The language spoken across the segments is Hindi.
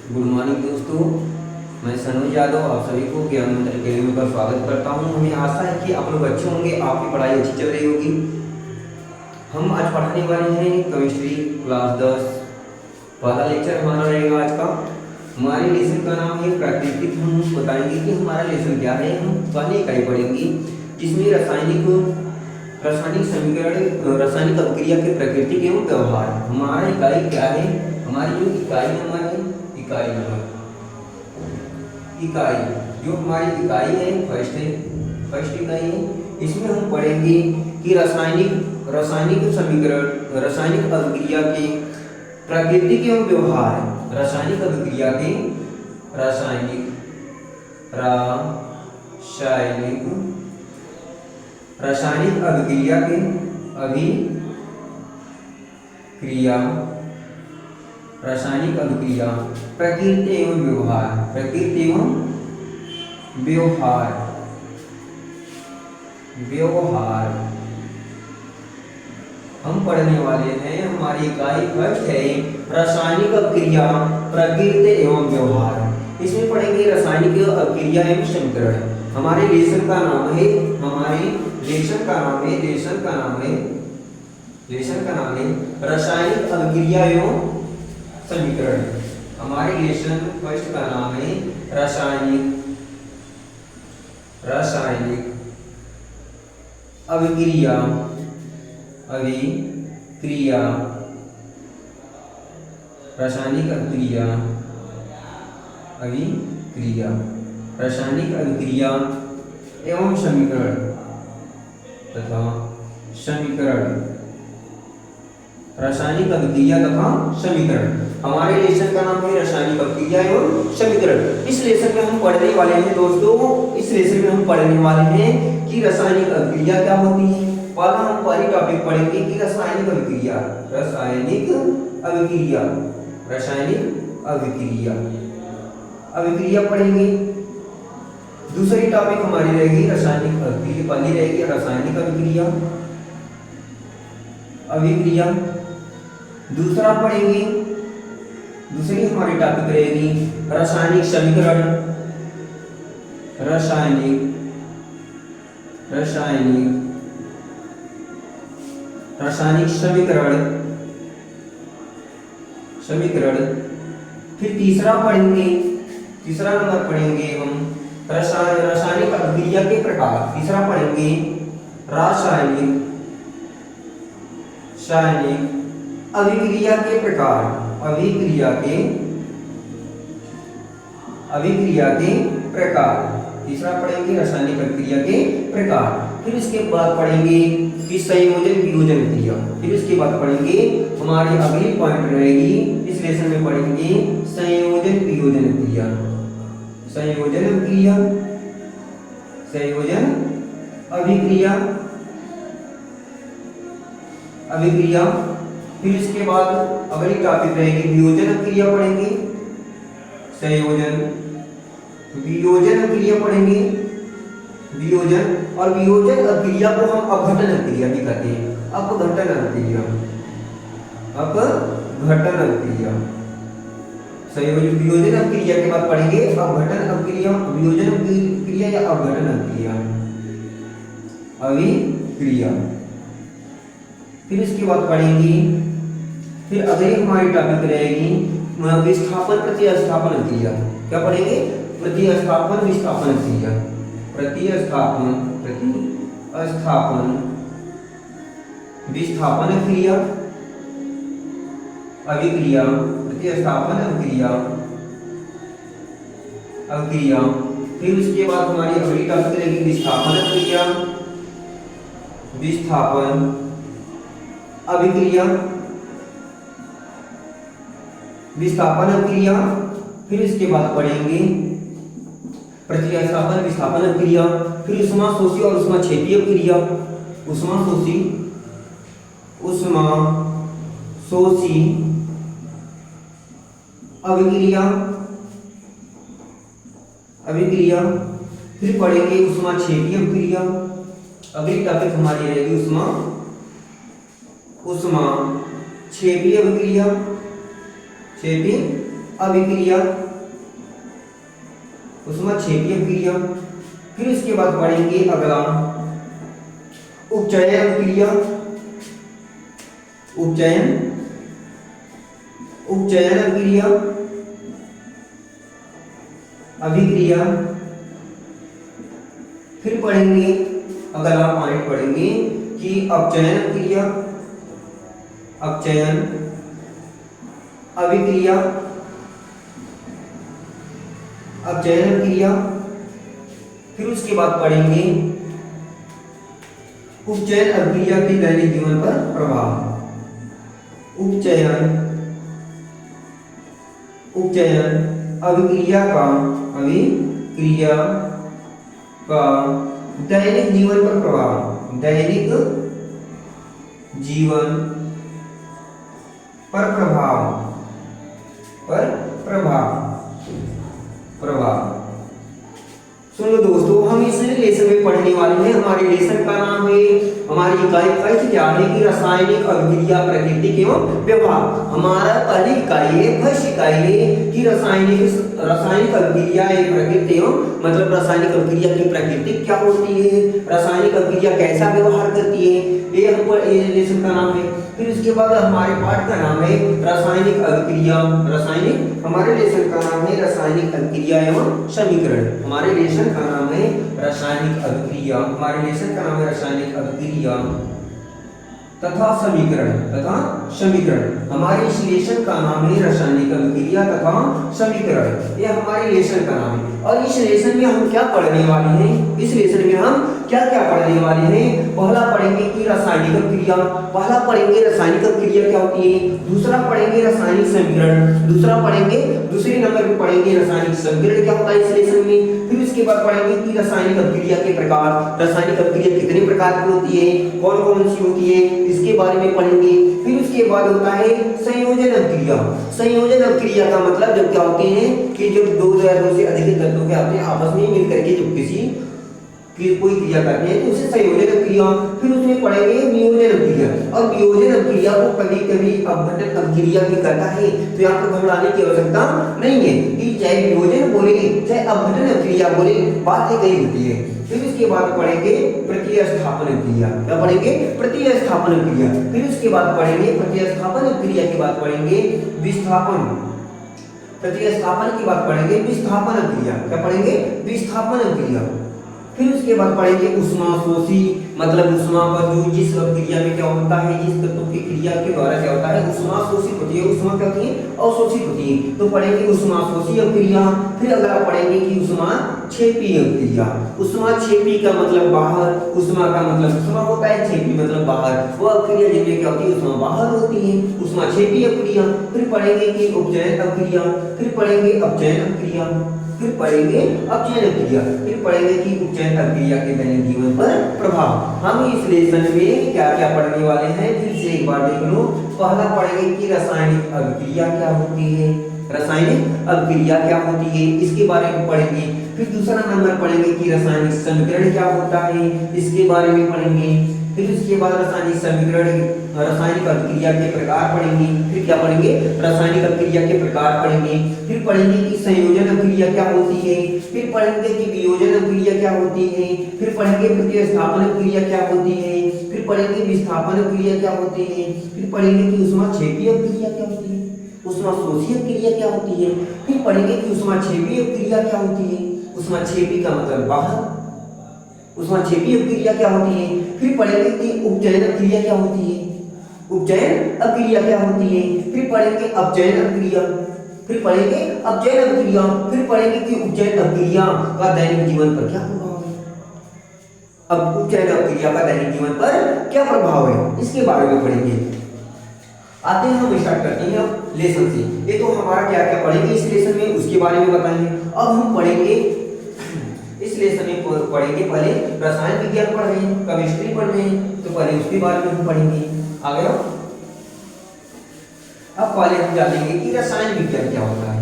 गुड मॉर्निंग दोस्तों, मैं सनोज यादव आप सभी को ज्ञान मंत्र अकेडमी पर स्वागत करता हूं। हमें आशा है कि आप लोग अच्छे होंगे, आपकी पढ़ाई अच्छी चल रही होगी। हम आज पढ़ाने वाले हैं केमिस्ट्री क्लास 10। पहला लेक्चर हमारा रहेगा आज का। हमारे लेसन का नाम है प्राकृतिक। हम बताएंगे कि हमारा लेसन क्या है। हम पहली इकाई पढ़ेंगे जिसमें रासायनिक समीकरण, रासायनिक अभिक्रिया के प्रकृति एवं व्यवहार। हमारा इकाई क्या है? हमारी जो इकाई नंबर है, इकाई जो हमारी इकाई है फर्स्ट इकाई है। इसमें हम पढ़ेंगे कि रासायनिक समीकरण, रासायनिक अभिक्रिया के प्राकृतिक एवं व्यवहार। रासायनिक अभिक्रिया के रासायनिक अभिक्रिया के रासायनिक अभिक्रिया प्रकृति एवं व्यवहार हम पढ़ने वाले हैं। हमारी इकाई फर्स्ट है रासायनिक अभिक्रिया प्रकृति एवं व्यवहार। इसमें पढ़ेंगे रासायनिक अभिक्रिया एवं समीकरण। हमारे लेसन का नाम है रासायनिक अभिक्रिया एवं समीकरण। हमारे लेसन फर्स्ट का नाम है रासायनिक अभिक्रिया रासायनिक अभिक्रिया एवं समीकरण तथा रासायनिक अभिक्रिया तथा समीकरण। हमारे लेसन का नाम है रासायनिक अभिक्रिया एवं समीकरण। इस लेसन में हम पढ़ने वाले हैं दोस्तों, इस लेसन में हम पढ़ने वाले हैं कि रासायनिक अभिक्रिया क्या होती है। पहला हम पहली टॉपिक पढ़ेंगे कि रासायनिक अभिक्रिया पढ़ेंगे। दूसरी टॉपिक हमारी रहेगी रासायनिक अभिक्रिया। पहली रहेगी रासायनिक अभिक्रिया। दूसरा पढ़ेंगे, दूसरी हमारी टॉपिक रहेगी रासायनिक समीकरण। रासायनिक समीकरण। फिर तीसरा नंबर पढ़ेंगे हम रासायनिक अभिक्रिया के प्रकार। तीसरा पढ़ेंगे रासायनिक अभिक्रिया के प्रकार, तीसरा पढ़ेंगे रासायनिक अभिक्रिया के प्रकार। फिर इसके बाद पढ़ेंगे कि संयोजन वियोजन क्रिया। फिर इसके बाद पढ़ेंगे, हमारी अगली पॉइंट रहेगी इस लेसन में पढ़ेंगे संयोजन वियोजन क्रिया। अभिक्रिया। फिर इसके बाद अगली टॉपिक रहेगी वियोजन क्रिया पढ़ेंगे। वियोजन क्रिया पढ़ेंगे। और वियोजन अभिक्रिया को हम अपघटन अभिक्रिया भी कहते हैं। अपघटन अभिक्रिया। वियोजन अभिक्रिया के बाद पढ़ेंगे अपघटन अभिक्रिया, वियोजन अभिक्रिया या अपघटन अभिक्रिया। फिर इसके बाद पढ़ेंगे, फिर अगली हमारी टॉपिक रहेगी विस्थापन प्रतिस्थापन क्रिया। क्या पढ़ेंगे? प्रतिस्थापन विस्थापन क्रिया। विस्थापन क्रिया अभिक्रिया, प्रतिस्थापन अभिक्रिया। फिर उसके बाद हमारी अगली टॉपिक रहेगी विस्थापन अभिक्रिया। फिर इसके बाद पढ़ेंगे प्रतिस्थापन विस्थापन अभिक्रिया। फिर ऊष्माशोषी और ऊष्माक्षेपी अभिक्रिया। ऊष्माशोषी अभिक्रिया। फिर पढ़ेंगे ऊष्माक्षेपी अभिक्रिया। अगली टॉपिक हमारी रहेगी ऊष्माक्षेपी अभिक्रिया। अभिक्रिया, ऊष्माक्षेपीय क्रिया। फिर उसके बाद पढ़ेंगे अगला उपचयन क्रिया, उपचयन क्रिया, अभिक्रिया। फिर पढ़ेंगे अगला पॉइंट पढ़ेंगे कि अपचयन क्रिया, अपचयन, अभिक्रिया, अपचयन क्रिया। फिर उसके बाद पढ़ेंगे उपचयन अभिक्रिया के दैनिक जीवन पर प्रभाव। उपचयन अभिक्रिया का दैनिक जीवन पर प्रभाव, दैनिक जीवन पर प्रभाव। सुनो दोस्तों, हम इस लेसन में पढ़ने वाले हैं। हमारे लेसन का नाम है, हमारी इकाई फर्स्ट क्या है कि रासायनिक अभिक्रिया, प्राकृतिक एवं व्यवहार। हमारा पहली इकाई है, फर्स्ट इकाई है कि रासायनिक अभिक्रिया प्रकृति एवं मतलब रासायनिक अभिक्रिया की प्रकृति क्या होती है, रासायनिक अभिक्रिया कैसा व्यवहार करती है, ये हम पर ये लेसन का नाम है। फिर उसके बाद हमारे पाठ का नाम है रासायनिक अभिक्रिया, रासायनिक, हमारे लेसन का नाम है रासायनिक अभिक्रिया एवं समीकरण। हमारे लेसन का नाम है रासायनिक अभिक्रिया, हमारे लेसन का नाम है रासायनिक अभिक्रिया तथा समीकरण। हमारे इस लेसन का नाम है रासायनिक अभिक्रिया तथा समीकरण, ये हमारे लेसन का नाम है। और इस लेसन में हम क्या पढ़ने वाले हैं, इस लेसन में हम क्या क्या पढ़ने वाले हैं। पहला पढ़ेंगे कि रासायनिक अभिक्रिया, पहला पढ़ेंगे रासायनिक अभिक्रिया क्या होती है, दूसरा पढ़ेंगे रासायनिक समीकरण, दूसरा पढ़ेंगे, दूसरे नंबर पे पढ़ेंगे रासायनिक समीकरण क्या होता है इस लेसन में। फिर उसके बाद पढ़ेंगे कि रासायनिक अभिक्रिया के प्रकार, रासायनिक अभिक्रिया कितने प्रकार की होती है, कौन कौन सी होती है, इसके बारे में पढ़ेंगे। फिर उसके बाद होता है संयोजन अभिक्रिया। संयोजन अभिक्रिया का मतलब जब क्या होते हैं कि जब दो या दो से अधिक तत्वों के होते हैं आपस में मिलकर के जब किसी की कोई क्रिया करते हैं तो उसे संयोजन अभिक्रिया। फिर उसमें पढ़ेंगे वियोजन अभिक्रिया, और वियोजन अभिक्रिया को कभी कभी अपघटन अभिक्रिया भी करता है, तो यहाँ पर घबराने की आवश्यकता नहीं है कि चाहे वियोजन बोले चाहे अपघटन अभिक्रिया बोले, बात एक ही होती है। फिर उसके बाद पढ़ेंगे प्रतिस्थापन अभिक्रिया, क्या पढ़ेंगे, प्रतिस्थापन अभिक्रिया। फिर उसके बाद पढ़ेंगे प्रतिस्थापन अभिक्रिया के बाद पढ़ेंगे विस्थापन, प्रतिस्थापन की बात पढ़ेंगे विस्थापन अभिक्रिया, क्या पढ़ेंगे, विस्थापन अभिक्रिया। फिर उसके बाद पढ़ेंगे उष्माशोषी, मतलब ऊष्मा का जो जिस क्रिया में क्या होता है, जिस तत्व की क्रिया के द्वारा क्या होता है उष्माशोषित होती है, ऊष्मा क्या होती है, अवशोषित होती है, तो पढ़ेंगे उष्माशोषी अभिक्रिया। फिर अगला पढ़ेंगे कि उष्माक्षेपी अभिक्रिया। उष्माक्षेपी का मतलब बाहर, उष्मा का मतलब उष्मा होता है, क्षेपी मतलब बाहर, वो अभिक्रिया जिनमें क्या होती है उष्मा बाहर होती है, उष्माक्षेपी अभिक्रिया। फिर पढ़ेंगे कि उपचयन अभिक्रिया, फिर पढ़ेंगे अपचयन अभिक्रिया, फिर पढ़ेंगे अपचयन अभिक्रिया, फिर पढ़ेंगे कि उपचयन अभिक्रिया के दैनिक जीवन पर प्रभाव। हम इस लेसन में क्या क्या पढ़ने वाले हैं फिर से एक बार देख लो। पहला पढ़ेंगे कि रासायनिक अभिक्रिया क्या होती है, रासायनिक अभिक्रिया क्या होती है, इसके बारे में पढ़ेंगे। फिर दूसरा नंबर पढ़ेंगे कि रासायनिक समीकरण क्या होता है, इसके बारे में पढ़ेंगे। फिर उसके बाद रासायनिक समीकरण, रासायनिक अभिक्रिया के प्रकार पढ़ेंगे। फिर क्या पढ़ेंगे, रासायनिक अभिक्रिया के प्रकार पढ़ेंगे। फिर पढ़ेंगे कि संयोजन अभिक्रिया क्या होती है। फिर पढ़ेंगे कि वियोजन अभिक्रिया क्या होती है। फिर पढ़ेंगे प्रतिस्थापन अभिक्रिया क्या होती है। फिर पढ़ेंगे विस्थापन अभिक्रिया क्या होती है। फिर पढ़ेंगे कि उष्माक्षेपी अभिक्रिया क्या होती है, उष्माशोषी अभिक्रिया क्या होती है। फिर पढ़ेंगे कि उष्माक्षेपी अभिक्रिया क्या होती है, उष्माक्षेपी का मतलब बाहर, उष्माक्षेपी अभिक्रिया क्या होती है। फिर पढ़ेंगे कि उपचयन अभिक्रिया क्या होती है, उपचयन अभिक्रिया क्या होती है। फिर पढ़ेंगे अपचयन अभिक्रिया, फिर पढ़ेंगे अपचयन अभिक्रिया। फिर पढ़ेंगे कि उपचयन अभिक्रिया का दैनिक जीवन पर क्या प्रभाव है। अब उपचयन अभिक्रिया का दैनिक जीवन पर क्या प्रभाव है इसके बारे में पढ़ेंगे। आते हैं हम स्टार्ट करते हैं अब लेसन से। ये तो हमारा क्या क्या पढ़ेंगे इस लेसन में उसके बारे में बताएंगे। अब हम पढ़ेंगे इस लेसन में पढ़ेंगे, पहले रसायन विज्ञान पढ़ रहे हैं, केमिस्ट्री पढ़ रहे हैं, तो पहले उसके बारे में हम पढ़ेंगे। आ गया। अब पहले हम जानेंगे कि रसायन विज्ञान क्या होता है।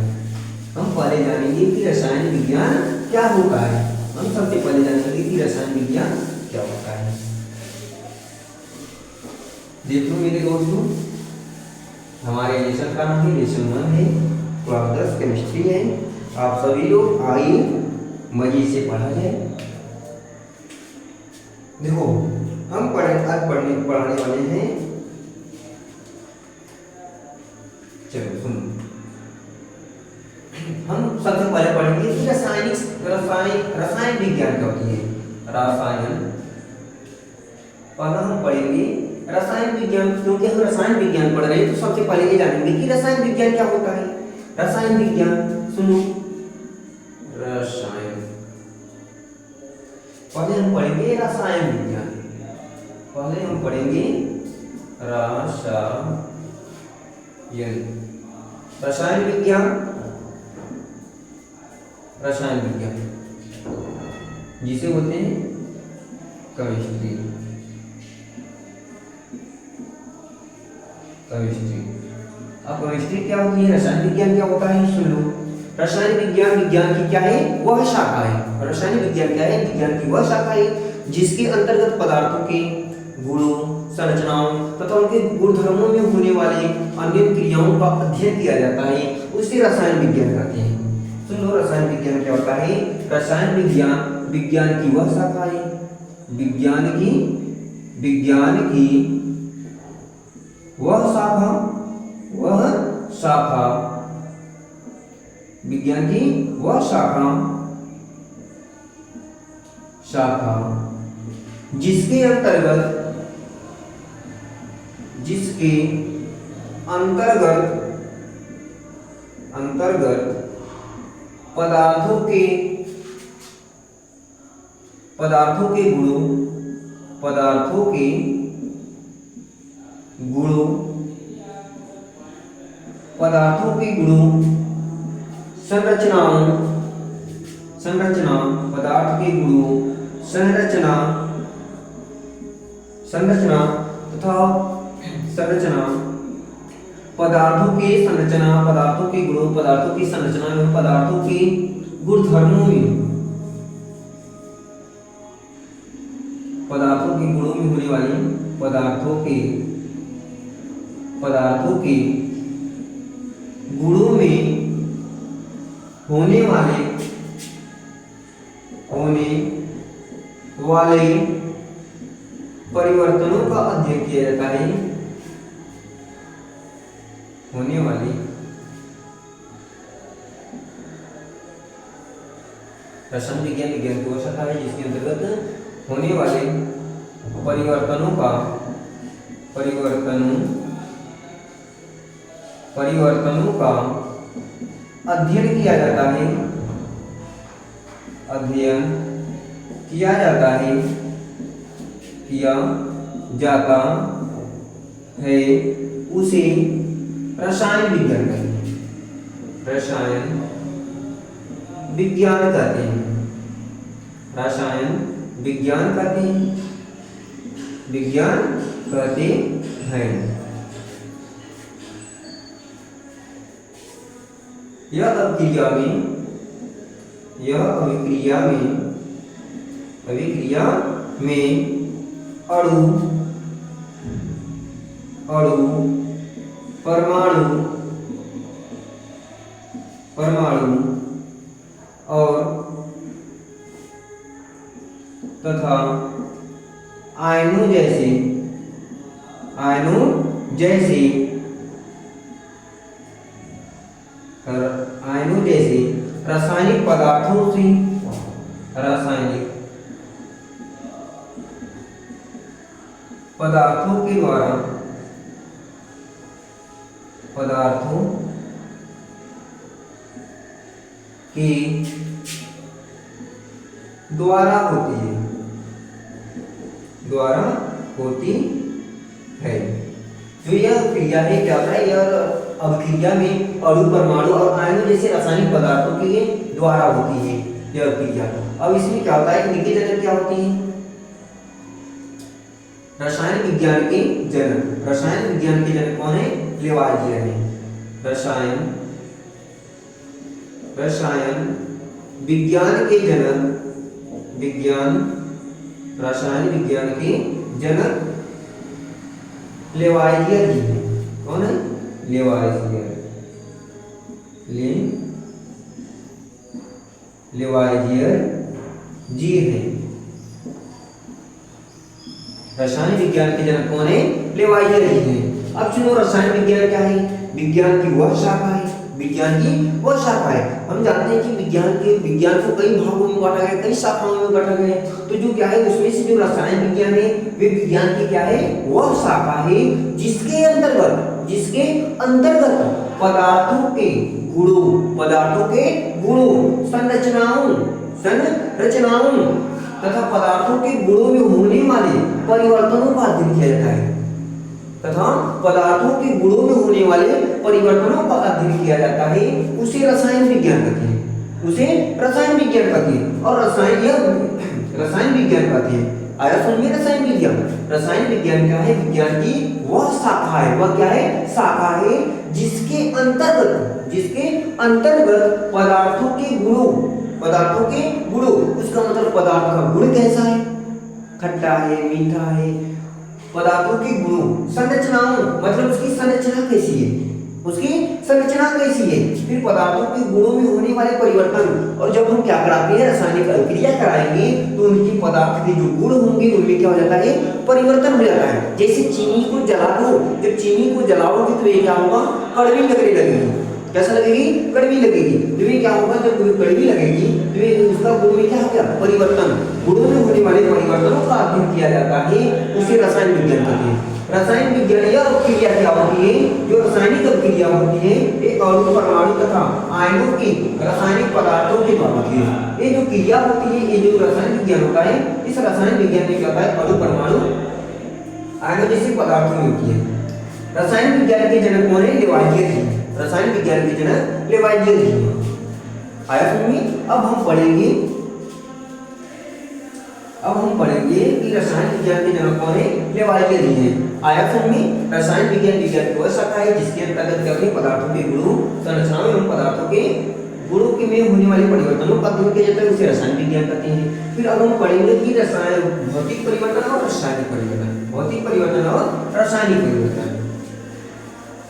हम पहले जानेंगे कि रसायन विज्ञान क्या होता है। हम सबसे पहले जानेंगे कि रसायन विज्ञान क्या होता है। देखो मेरे दोस्तों, हमारे लेसन का नाम है लेसन 1 है क्लास 10 केमिस्ट्री है। आप सभी लोग आइए मजे से पढ़ा जाए। देखो हम पढ़ाने वाले हैं, चलो सुनो, हम सबसे पहले पढ़ेंगे कि रसायन विज्ञान क्या होती है। पहले हम पढ़ेंगे रसायन विज्ञान, क्योंकि हम रसायन विज्ञान पढ़ रहे हैं तो सबसे पहले ये जानेंगे कि रसायन विज्ञान क्या होता है। रसायन विज्ञान सुनो, रसायन, पहले हम पढ़ेंगे रसायन विज्ञान। पहले हम पढ़ेंगे रसायन विज्ञान, रसायन विज्ञान जिसे बोलते हैं केमिस्ट्री। अब केमिस्ट्री क्या होती है, रसायन विज्ञान क्या होता है, सुन लो। रसायन विज्ञान विज्ञान की क्या है, वह शाखा है। रसायन विज्ञान क्या है, विज्ञान की वह शाखा है जिसके अंतर्गत पदार्थों के गुणों, संरचनाओं तथा उनके गुणधर्मों में होने वाले अन्य क्रियाओं का अध्ययन किया जाता है, उसे रसायन विज्ञान कहते हैं। सुन लो, रसायन विज्ञान क्या होता है। रसायन विज्ञान विज्ञान की वह शाखा है, विज्ञान की वह शाखा, विज्ञान की वह शाखा जिसके अंतर्गत पदार्थों के गुणों, संरचना, पदार्थ के गुणों, संरचना तथा पदार्थों के गुणों, पदार्थों की संरचना एवं पदार्थों के गुणधर्मों में, पदार्थों के गुणों में होने वाली पदार्थों के गुणों में होने वाले परिवर्तनों का अध्ययन किया जाता है। होने वाले रसायन विज्ञान की वह शाखा है जिसके अंतर्गत होने वाले परिवर्तनों का अध्ययन किया जाता है, उसे रसायन विज्ञान कहते हैं। रसायन विज्ञान कहते हैं। यह अभिक्रिया में अणु, परमाणु और तथा आयनों जैसे रासायनिक पदार्थों से पदार्थों के द्वारा होती है। जो यह क्रिया है क्या होता है, यह अभिक्रिया में अणु, परमाणु और आयनों जैसे रासायनिक पदार्थों के द्वारा होती है यह क्रिया। अब इसमें क्या होता है, इनके जनक क्या होती है, रसायन विज्ञान के जनक कौन है, लेवाइजियर है। रसायन विज्ञान के जनक, रसायन विज्ञान के जनक लेवाइजियर जी है। कौन है, लेवाइजियर। लेवाइजियर जी है। रसायन विज्ञान के जनक कौन है? लेवाइजियर जी है। अब सुनो, रसायन विज्ञान क्या है? विज्ञान की वह शाखा है, विज्ञान की वह शाखा है। हम जानते हैं कि विज्ञान को कई भागों में बांटा गया, कई शाखाओं में बांटा गया है। तो जो क्या है, उसमें से जो रसायन विज्ञान है वे विज्ञान की क्या है? वह शाखा है जिसके अंतर्गत पदार्थों के गुणों, संरचनाओं तथा पदार्थों के गुणों में होने वाले परिवर्तनों का अध्ययन किया जाता है। उसे रसायन विज्ञान कहते हैं। और रसायन विज्ञान कहते हैं। आया समझ में? रसायन विज्ञान क्या है? विज्ञान की वह शाखा है, वह क्या है? शाखा है जिसके अंतर्गत पदार्थों के गुणों, उसका मतलब पदार्थ का गुण कैसा है, खट्टा है, मीठा है, पदार्थों के गुणों, संरचनाओं मतलब उसकी संरचना कैसी है, फिर पदार्थों के गुणों में होने वाले परिवर्तन। और जब हम क्या कराते हैं, रासायनिक अभिक्रिया कराएंगे तो उनकी पदार्थ के जो गुण होंगे उनमें क्या हो जाता है? परिवर्तन हो जाता है। जैसे चीनी को जला दो, जब चीनी को जलाओगे तो ये क्या होगा? कड़वी लगने लगेगी। कैसा लगेगी? कड़वी लगेगी। तो ये क्या होगा? जब कड़वी लगेगी तो ये उसका गुण में क्या हो गया? परिवर्तन। गुणों में होने वाले परिवर्तनों का अध्ययन किया जाता है, उसे रसायन विज्ञान कहते हैं। रसायन विज्ञान यह अभिक्रिया क्या होती है? जो रासायनिक अभिक्रिया होती है एक अणु, परमाणु तथा आयनों की रासायनिक पदार्थों के द्वारा होती है। ये जो क्रिया होती है, ये जो रसायन विज्ञान होता है, इस रसायन विज्ञान में क्या होता है? अणु, परमाणु, आयनों जैसे पदार्थों में होती है। रसायन विज्ञान के जनक कौन है? लेवाइजियर जी। रसायन विज्ञान के जनक लेवाइजियर जी। आया समझ में? अब हम पढ़ेंगे कि रसायन विज्ञान के जनक कौन है? लेवाइजियर जी हैं। आया समझ में? रसायन विज्ञान की वह शाखा है जिसके अंतर्गत क्या पदार्थों के गुणों, संरचनाओं एवं पदार्थों के गुणों के में होने वाले परिवर्तनों का अध्ययन किया जाता है, उसे रसायन विज्ञान कहते हैं। फिर अब हम पढ़ेंगे कि भौतिक परिवर्तन और रासायनिक परिवर्तन।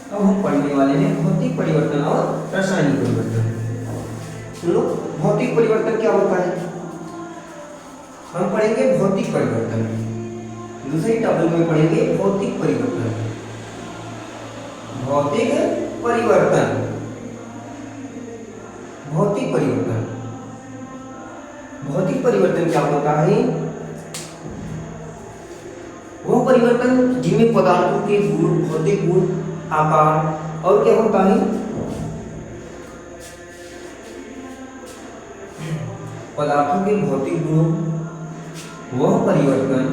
अब हम पढ़ने वाले हैं भौतिक परिवर्तन और रासायनिक परिवर्तन। सुनो, भौतिक परिवर्तन क्या होता है? हम पढ़ेंगे भौतिक परिवर्तन। दूसरे टॉपिक में पढ़ेंगे भौतिक परिवर्तन। भौतिक परिवर्तन क्या होता है? वह परिवर्तन जिनमें पदार्थों के गुण, भौतिक गुण, आकार और क्या होता है? पदार्थों के भौतिक गुणों, वह परिवर्तन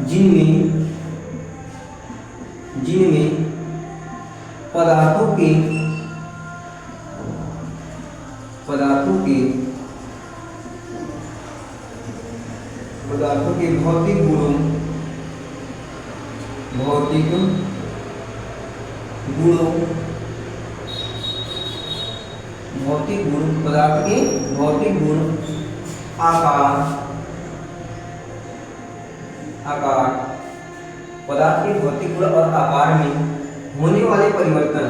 जिनमें पदार्थों के भौतिक गुणों, पदार्थ के भौतिक गुण, आकार, पदार्थ के भौतिक गुण और आकार में होने वाले परिवर्तन,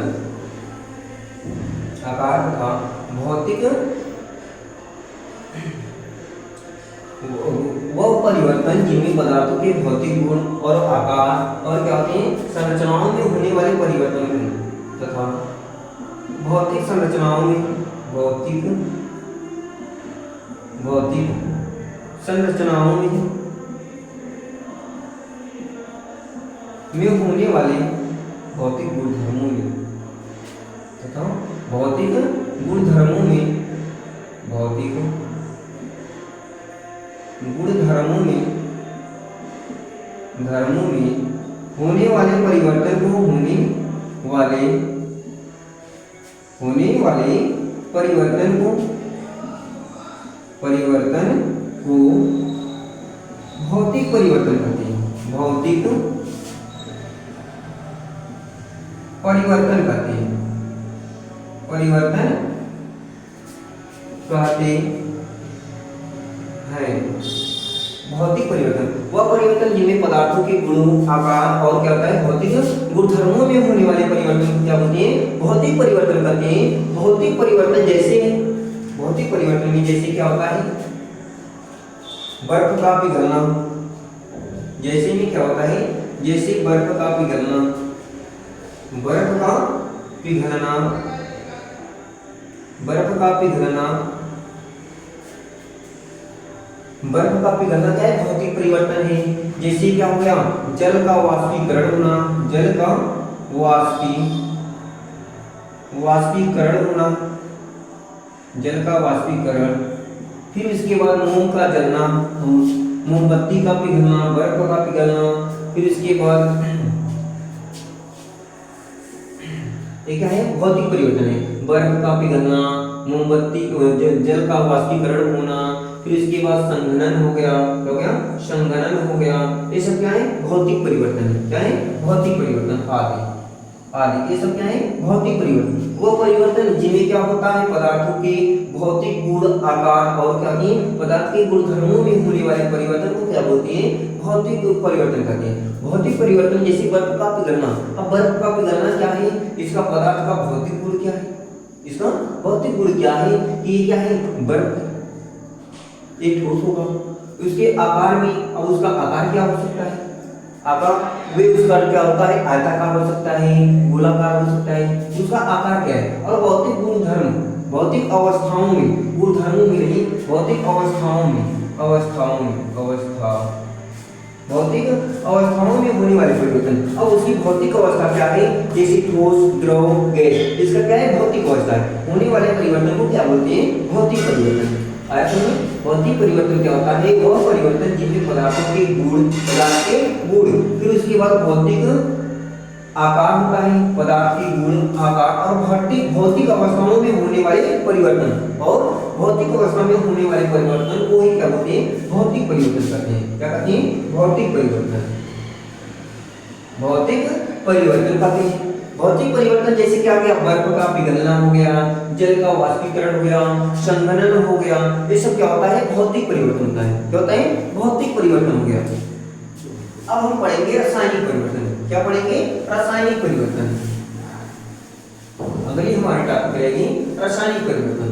आकार तथा भौतिक वह परिवर्तन जिनमें पदार्थों के भौतिक गुण और आकार और क्या होते हैं? संरचनाओं में होने वाले परिवर्तन तथा भौतिक संरचनाओं में होने वाले भौतिक गुणधर्मों में तथा भौतिक गुणधर्मों में होने वाले परिवर्तन को भौतिक परिवर्तन कहते हैं। भौतिक परिवर्तन वह परिवर्तन जिनमें पदार्थों के गुणों, आकार और क्या होता है भौतिक गुणधर्मों में होने वाले परिवर्तन को क्या बोलते हैं भौतिक परिवर्तन कहते हैं। भौतिक परिवर्तन जैसे भौतिक परिवर्तन में जैसे क्या होता है बर्फ का पिघलना, जैसे में क्या होता है जैसे बर्फ का पिघलना, बर्फ का पिघलना, बर्फ का पिघलना, बर्फ का पिघलना क्या है भौतिक परिवर्तन है। जैसे क्या हो गया जल का वाष्पीकरण होना, जल का वाष्पीकरण होना, जल का वाष्पीकरण। फिर इसके बाद मोम का जलना, मोमबत्ती का पिघलना, बर्फ का पिघलना। फिर इसके बाद ये क्या है भौतिक परिवर्तन है, बर्फ का पिघलना, मोमबत्ती जल का वाष्पीकरण होना। फिर इसके बाद संघनन हो गया, क्या हो गया संघनन हो गया। ये सब क्या है भौतिक परिवर्तन है, क्या है भौतिक परिवर्तन आदि आदि। ये सब क्या है भौतिक परिवर्तन। वो परिवर्तन जिनमें क्या होता है पदार्थों के भौतिक गुण, आकार और क्या है पदार्थ के गुणधर्मों में होने वाले परिवर्तन को क्या बोलते हैं भौतिक परिवर्तन कहते हैं। भौतिक परिवर्तन जैसे बर्फ का पिघलना, अब बर्फ का पिघलना क्या है इसका पदार्थ का भौतिक गुण क्या है, इसका भौतिक गुण क्या है कि ये क्या है बर्फ एक ठोस होगा, उसके आकार में अब उसका आकार क्या हो सकता है आकार वे उसका क्या होता है आयताकार हो सकता है, गोलाकार हो सकता है, उसका आकार क्या है। और भौतिक गुणधर्म भौतिक अवस्थाओं में, गुणधर्मों में नहीं भौतिक अवस्थाओं में, भौतिक अवस्थाओं में होने वाले परिवर्तन। अब उसकी भौतिक अवस्था क्या है जैसे ठोस, द्रव, गैस, इसका क्या है भौतिक अवस्था है। होने वाले परिवर्तन को क्या बोलते हैं भौतिक परिवर्तन। भौतिक परिवर्तन क्या होता है वह परिवर्तन जिनमें पदार्थों के गुण, पदार्थ के गुण, फिर उसके बाद भौतिक आकार होता है, पदार्थ के गुण, आकार और भौतिक अवस्थाओं में होने वाले परिवर्तन। और भौतिक अवस्था में होने वाले परिवर्तन को ही क्या बोलते हैं भौतिक परिवर्तन कहते हैं। क्या कहते हैं भौतिक परिवर्तन, भौतिक परिवर्तन कहते हैं। भौतिक परिवर्तन जैसे क्या हो गया बर्फ का पिघलना हो गया, जल का वाष्पीकरण हो गया, संघनन हो गया, ये सब क्या होता है भौतिक परिवर्तन होता है। क्या होता है भौतिक परिवर्तन हो गया। अब हम पढ़ेंगे रासायनिक परिवर्तन। क्या पढ़ेंगे रासायनिक परिवर्तन। अगली हमारी टॉपिक रहेगी रासायनिक परिवर्तन।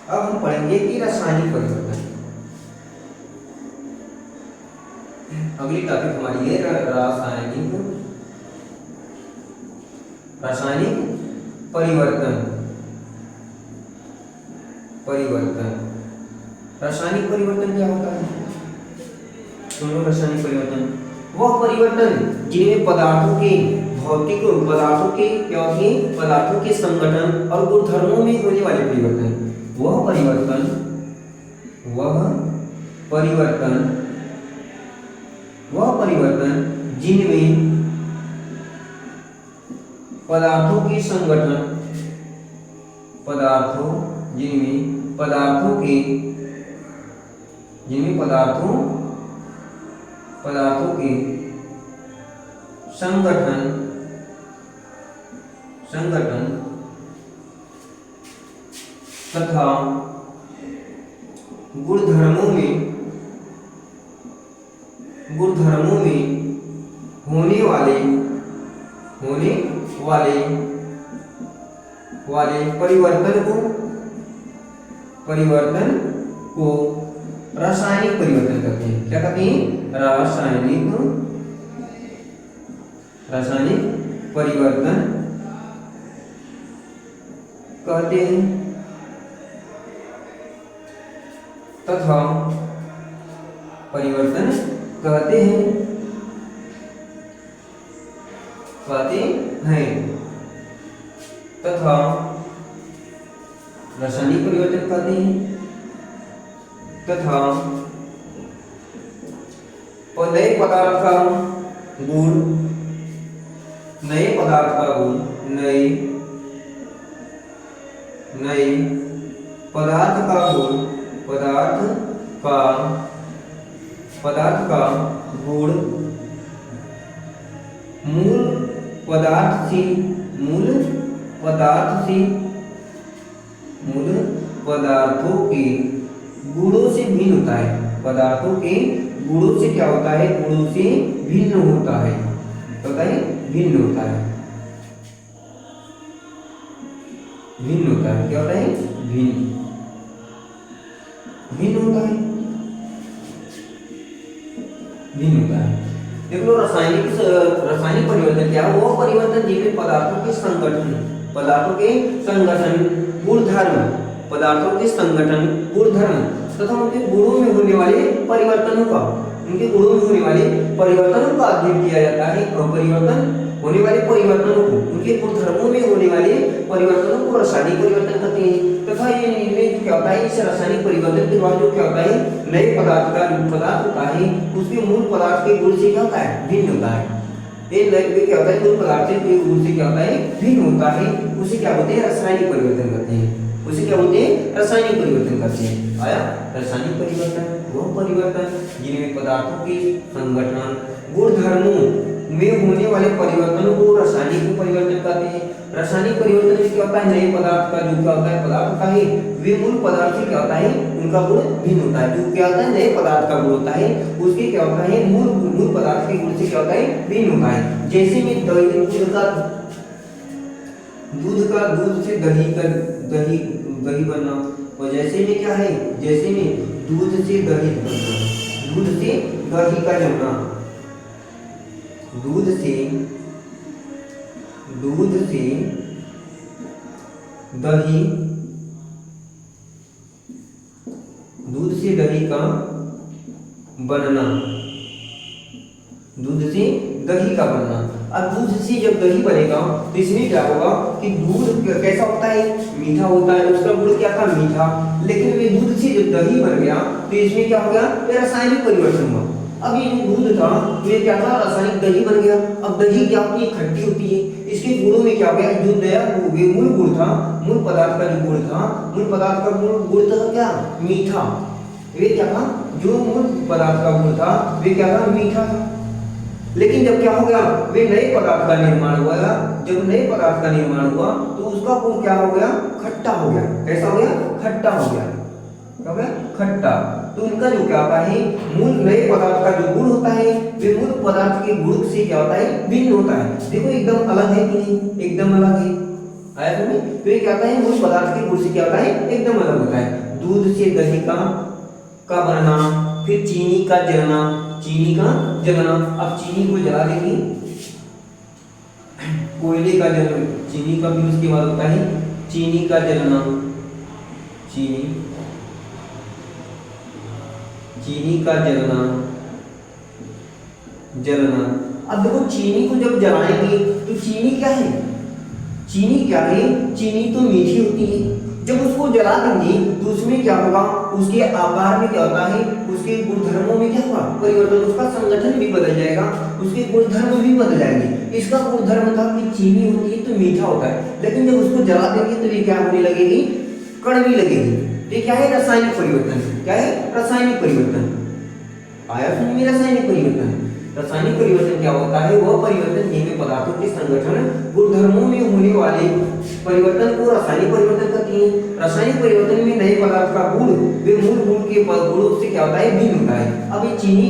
अब हम पढ़ेंगे कि रासायनिक परिवर्तन। अगली टॉपिक हमारी है रासायनिक परिवर्तन। रासायनिक परिवर्तन क्या होता है सुनो। रासायनिक परिवर्तन वह परिवर्तन जिनमें पदार्थों के क्या होती है पदार्थों के संगठन और गुणधर्मों में होने वाले परिवर्तन। वह परिवर्तन जिनमें पदार्थों के संगठन, जिनमें पदार्थों के संगठन तथा गुणधर्मों में होने वाले परिवर्तन को रासायनिक परिवर्तन कहते हैं। क्या कहते हैं रासायनिक परिवर्तन कहते हैं तथा परिवर्तन कहते हैं तथा रासायनिक परिवर्तन कहते हैं तथा नए पदार्थ का गुण, नए पदार्थ का मूल पदार्थ से मूल पदार्थ से मूल पदार्थों के गुणों से भिन्न होता है। पदार्थों के गुणों से क्या होता है? गुणों से भिन्न होता है। होता है भिन्न होता है। भिन्न होता है। क्या होता है? भिन्न भिन्न होता है। भिन्न होता है। देख लो, रासायनिक परिवर्तन क्या है? वो परिवर्तन जिनमें पदार्थों के संगठन गुणधर्म, पदार्थों के संगठन गुणधर्म तथा उनके गुणों में होने वाले परिवर्तनों का अध्ययन किया जाता है। परिवर्तन होने वाले परिवर्तनों को, उनके गुणधर्मों में होने वाले परिवर्तनों को रासायनिक परिवर्तन कहते हैं। तथा ये इनमें क्या होता है? इस रासायनिक परिवर्तन के द्वारा जो क्या होता है? नए पदार्थ होता है, उसके मूल पदार्थ के गुण से क्या होता है? भिन्न होता है। ये नए क्या होता है? मूल पदार्थ के गुण से क्या होता है? भिन्न होता है। उसे क्या बोलते हैं? रासायनिक परिवर्तन कहते हैं। उसे क्या बोलते हैं? रासायनिक परिवर्तन करते हैं। आया रासायनिक परिवर्तन वह परिवर्तन जिनमें पदार्थों के संगठन गुणधर्मों में होने वाले परिवर्तनों को रासायनिक परिवर्तन कहते हैं। रासायनिक परिवर्तन में क्या होता है? नए पदार्थ का जो क्या होता है? पदार्थ होता है, वे मूल पदार्थ से क्या होता है? उनका गुण भिन्न होता है। जो क्या होता है? नए पदार्थ का गुण होता है, उसके क्या होता है? मूल पदार्थ के गुण से क्या होता है? भिन्न होता है। जैसे में दूध से दही बनना, और जैसे में क्या है? जैसे में दूध से दही बनना, दूध से दही का जमना, दूध से दही का बनना, दूध से दही का बनना। अब दूध से जब दही बनेगा तो इसमें क्या होगा कि दूध कैसा होता है? मीठा होता है। उसका गुण क्या था? मीठा। लेकिन वे दूध से जब दही बन गया तो इसमें क्या हो गया? ये रासायनिक परिवर्तन हुआ। अब ये जो दूध था ये क्या था? रासायनिक दही बन गया। अब दही क्या होती है? खट्टी होती है। इसके गुणों में क्या हो गया? जो नया मूल गुण था, मूल पदार्थ का जो गुण था, मूल पदार्थ का गुण था क्या? मीठा। वे क्या था? जो मूल पदार्थ का गुण था वे क्या था? मीठा था। लेकिन जब क्या हो गया? वे नए पदार्थ का निर्माण हुआ। जब नए पदार्थ का निर्माण हुआ तो उसका गुण क्या हो गया? खट्टा हो गया। कैसा हो गया? खट्टा हो गया। क्या हो गया? खट्टा। तो उनका जो क्या होता है? मूल नए पदार्थ का जो गुण होता है वे मूल पदार्थ के गुण से क्या होता है? भिन्न होता है। देखो एकदम अलग है कि नहीं? एकदम अलग है। आया समझ? तो ये क्या होता है? मूल पदार्थ के गुण से क्या होता है? एकदम अलग होता है। दूध से दही का बनना, फिर चीनी का जलना, अब चीनी को जला देंगे, कोयले का जलना, चीनी का भी उसके बाद होता है चीनी का जलना, चीनी का जलना। अब देखो चीनी को जब जलाएंगे तो चीनी क्या है? चीनी तो मीठी होती है। जब उसको जला देंगे तो उसमें क्या होगा? उसके आकार में क्या होता है? उसके गुणधर्मों में क्या होगा? परिवर्तन। उसका संगठन भी बदल जाएगा, उसके गुणधर्म भी बदल जाएंगे। इसका गुणधर्म था कि चीनी होती है तो मीठा होता है, लेकिन जब उसको जला देंगे तो ये क्या होने लगेगी? कड़वी लगेगी। ये क्या है? रासायनिक परिवर्तन। क्या है? रासायनिक परिवर्तन। आया समझ में? रासायनिक परिवर्तन। रासायनिक परिवर्तन क्या होता है? वह परिवर्तन जिनमें पदार्थों के संगठन गुणधर्मों में होने वाले परिवर्तन को रासायनिक परिवर्तन कहते हैं। रासायनिक परिवर्तन में नए पदार्थ का गुण वे मूल गुण के गुणों से क्या होता है? भिन्न होता है। अब ये चीनी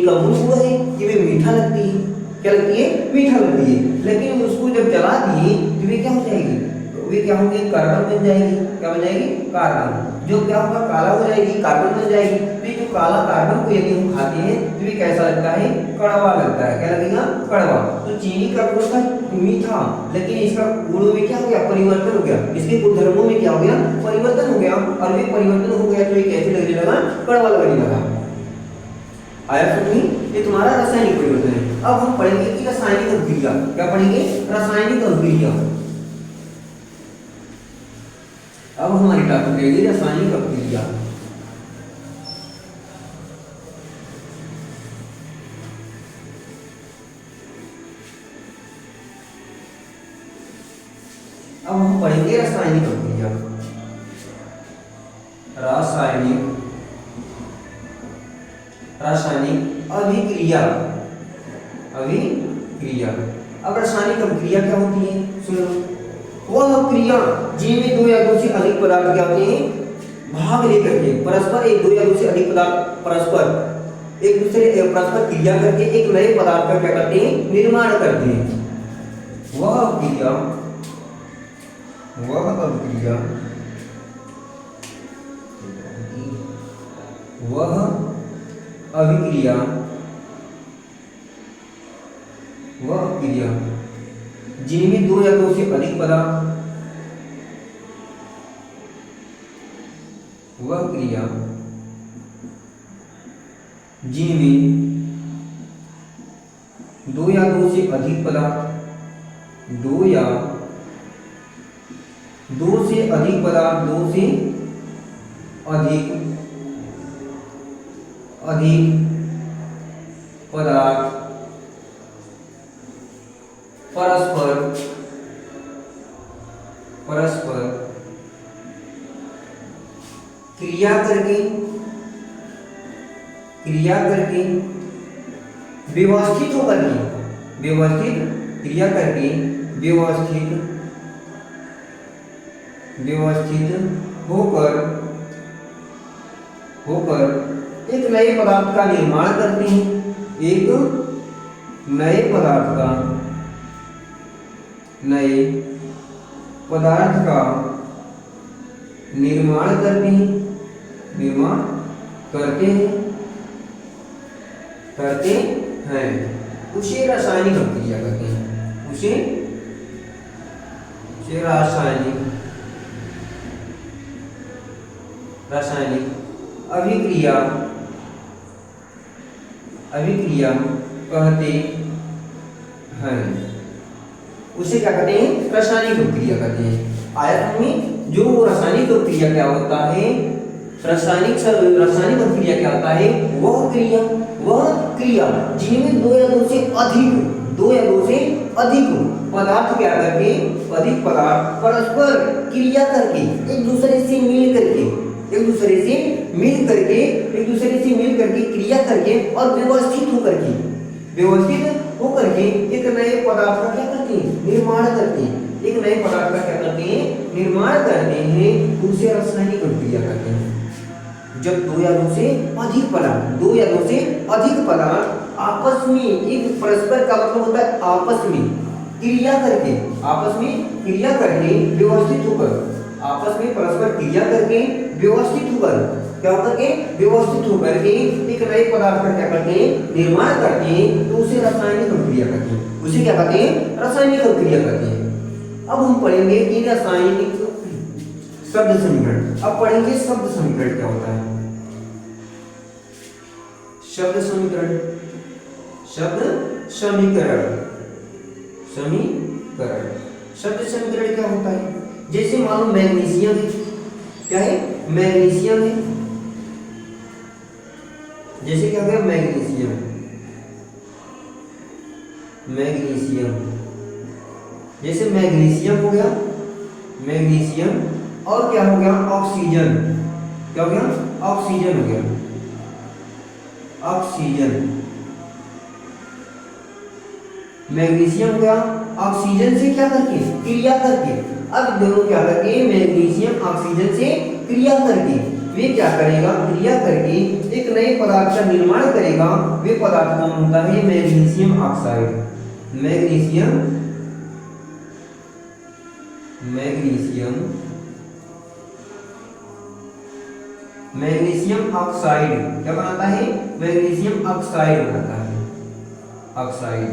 का मूल गुण है कि वे मीठा लगती है। क्या लगती है? मीठा लगती है। लेकिन उसको जब जला दिए तो वे क्या हो जाएगी? वे क्या होंगे? कार्बन बन जाएगी। क्या बन जाएगी? कार्बन। जो क्या होगा? काला हो जाएगी, कार्बन बन जाएगी। तो ये जो काला कार्बन को यदि हम खाते हैं तो ये कैसा लगता है? कड़वा लगता है। क्या लगेगा? कड़वा। तो चीनी का गुण था मीठा, लेकिन इसका गुणों में क्या हो गया? परिवर्तन हो गया। इसके गुणधर्मों में क्या हो गया? परिवर्तन हो गया। और वे परिवर्तन हो गया तो ये कैसे लगने लगा? कड़वा लगने लगा। आया समझ में? ये तुम्हारा रासायनिक परिवर्तन है। अब हम पढ़ेंगे कि रासायनिक अभिक्रिया। क्या पढ़ेंगे? रासायनिक अभिक्रिया। अब हमारी टॉपिक रहेगी रासायनिक अभिक्रिया। अब हम पढ़ेंगे रासायनिक अभिक्रिया। रासायनिक अभिक्रिया। अब रासायनिक अभिक्रिया क्या होती है, सुनो। वह क्रिया जिनमें दो या दो से अधिक पदार्थ क्या होते हैं, भाग लेकर के परस्पर एक दो या दो से अधिक पदार्थ परस्पर एक दूसरे परस्पर क्रिया करके एक नए पदार्थ का क्या करते हैं, निर्माण करते हैं। वह अभिक्रिया वह अभिक्रिया जिनमें दो या दो से अधिक पदार्थ वह क्रिया जिनमें दो या दो से अधिक पदार्थ दो से अधिक पदार्थ परस्पर क्रिया करके व्यवस्थित होकर एक नए पदार्थ का निर्माण करते हैं, एक नए पदार्थ का निर्माण करते हैं, उसे रासायनिक अभिक्रिया कहते हैं। उसे रासायनिक अभिक्रिया कहते हैं। उसे क्या कहते हैं, रासायनिक अभिक्रिया कहते हैं। आयत में जो रासायनिक अभिक्रिया क्या होता है, रासायनिक अभिक्रिया क्या होता है, वह क्रिया जिनमें दो या दो से अधिक पदार्थ क्या करके अधिक पदार्थ परस्पर क्रिया करके एक दूसरे से मिल करके क्रिया करके और व्यवस्थित होकर के एक नए पदार्थ का क्या करते हैं, निर्माण करते हैं। एक नए पदार्थ का क्या करते हैं, निर्माण करते हैं, उसे रासायनिक अभिक्रिया कहते हैं। जब दो या दो से अधिक पदार्थ आपस में एक परस्पर का मतलब होता है आपस में क्रिया करके व्यवस्थित होकर व्यवस्थित होकर के एक नए पदार्थ का क्या करते हैं, निर्माण करते हैं, तो उसे रासायनिक अभिक्रिया कहते हैं। उसे क्या कहते हैं, रासायनिक अभिक्रिया कहते हैं। अब हम पढ़ेंगे कि रासायनिक शब्द समीकरण। अब पढ़ेंगे शब्द समीकरण क्या होता है। शब्द समीकरण क्या होता है, जैसे मान लो मैग्नीशियम है, क्या है, मैग्नीशियम है, जैसे क्या हो गया मैग्नीशियम, जैसे मैग्नीशियम हो गया, मैग्नीशियम और क्या हो गया ऑक्सीजन, क्या हो गया ऑक्सीजन हो गया, ऑक्सीजन मैग्नीशियम हो गया ऑक्सीजन से क्या करके क्रिया करके। अब दोनों क्या करके मैग्नीशियम ऑक्सीजन से क्रिया करके वे क्या करेगा, क्रिया करके एक नए पदार्थ का निर्माण करेगा। वे पदार्थ कौन होता है, मैग्नीशियम ऑक्साइड, मैग्नीशियम ऑक्साइड क्या बनाता है, मैग्नीशियम ऑक्साइड बनाता है, ऑक्साइड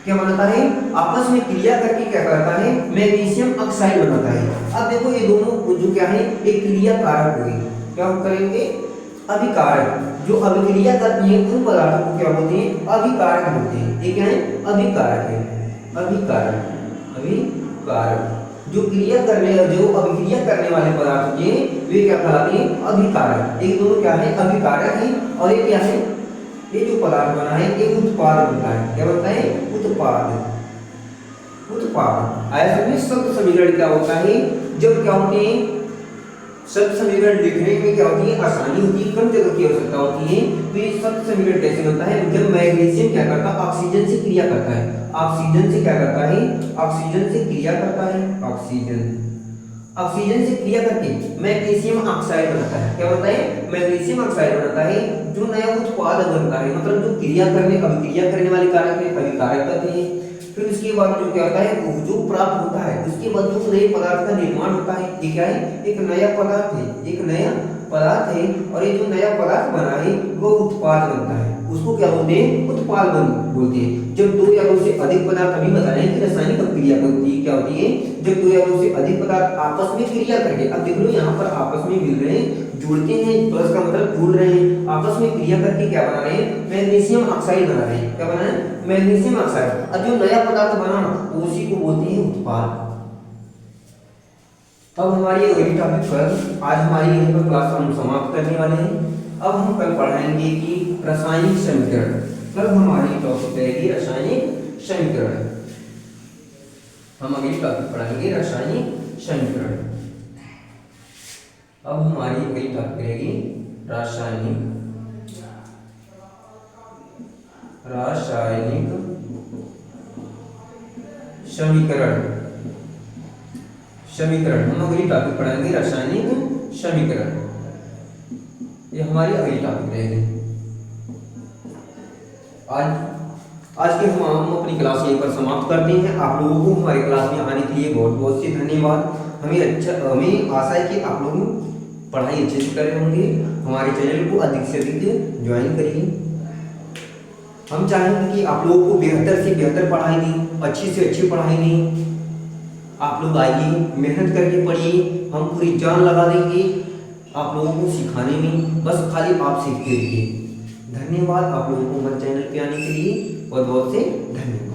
क्या बनाता है, आपस में क्रिया करके क्या करता है, मैग्नीशियम ऑक्साइड बनाता है। अब देखो ये दोनों जो क्या है, एक क्रिया कारक हुए, क्या करेंगे अभिकारक। जो अभिक्रिया करती है उन पदार्थों को क्या बोलते हैं, अभिकारक बोलते हैं। ये क्या है, अभिकारक है, अभिकारक जो अभिक्रिया करने वाले पदार्थ होते हैं वे क्या कहलाते हैं, अभिकारक। एक दोनों क्या है, अभिकारक है, और ये क्या है, ये जो पदार्थ बना है ये उत्पाद बनता है। क्या बनता है, उत्पाद। आया समझ। शब्द समीकरण क्या होता है, जब क्या होते हैं शब्द समीकरण लिखने में क्या होती है, आसानी होती है, कम जगह की आवश्यकता होती है। तो ये शब्द समीकरण कैसे बनता है, जब मैग्नीशियम क्या करता है, ऑक्सीजन से क्रिया करता है। ऑक्सीजन से क्या करता है, ऑक्सीजन से क्रिया करता है। ऑक्सीजन से क्रिया करके मैग्नीशियम ऑक्साइड बनाता है। क्या बनता है, मैग्नीशियम ऑक्साइड बनाता है, जो नया उत्पाद बनता है, मतलब जो क्रिया करने वाले कारक है, अभिकारक तत्व है। फिर उसके बाद जो क्या होता है, जो प्राप्त होता है, उसके बाद जो नए पदार्थ का निर्माण होता है। ये क्या है, एक नया पदार्थ है, एक नया पदार्थ है। और ये जो नया पदार्थ बना है वो उत्पाद बनता है, उसको क्या बोलते हैं, उत्पाद बोलते हैं। जब दो या दो से अधिक पदार्थ, अभी बता रहे हैं कि रासायनिक अभिक्रिया होती है, क्या होती है, जब दो या दो से अधिक पदार्थ आपस में क्रिया करके, अब देख लो यहाँ पर आपस में मिल रहे हैं, जुड़ते हैं, प्लस का मतलब जुड़ रहे हैं, आपस में क्रिया करके क्या बना रहे हैं, मैग्नीशियम ऑक्साइड बना रहे हैं। क्या बना है, मैग्नीशियम ऑक्साइड। अब जो नया पदार्थ बना उसी को बोलते हैं उत्पाद। अब हमारी अगली टॉपिक पर, आज हमारी यहीं पर क्लास हम समाप्त करने वाले हैं। अब हम कल पढ़ाएंगे कि रासायनिक समीकरण। कल हमारी टॉपिक रहेगी रासायनिक समीकरण। हम अगली टॉपिक पढ़ाएंगे रासायनिक समीकरण। अब हमारी अगली टॉपिक रहेगी रासायनिक समीकरण। हम अगली टॉपिक पढ़ाएंगे रासायनिक समीकरण। ये हमारी अगली टॉपिक रहेगी। आज के हम अपनी क्लास यहीं पर समाप्त करते हैं। आप लोगों को हमारी क्लास में आने के लिए बहुत बहुत से धन्यवाद। हमें आशा है कि आप लोग पढ़ाई अच्छे से कर रहे होंगे। हमारे चैनल को अधिक से अधिक ज्वाइन करिए। हम चाहेंगे कि आप लोगों को बेहतर से बेहतर पढ़ाई दी, अच्छी से अच्छी पढ़ाई दी। आप लोग आइए, मेहनत करके पढ़िए, हम पूरी जान लगा देंगे आप लोगों को सिखाने में। बस खाली आप सीखते रहिए। धन्यवाद आप लोगों को हमारे चैनल पे आने के लिए, बहुत बहुत से धन्यवाद।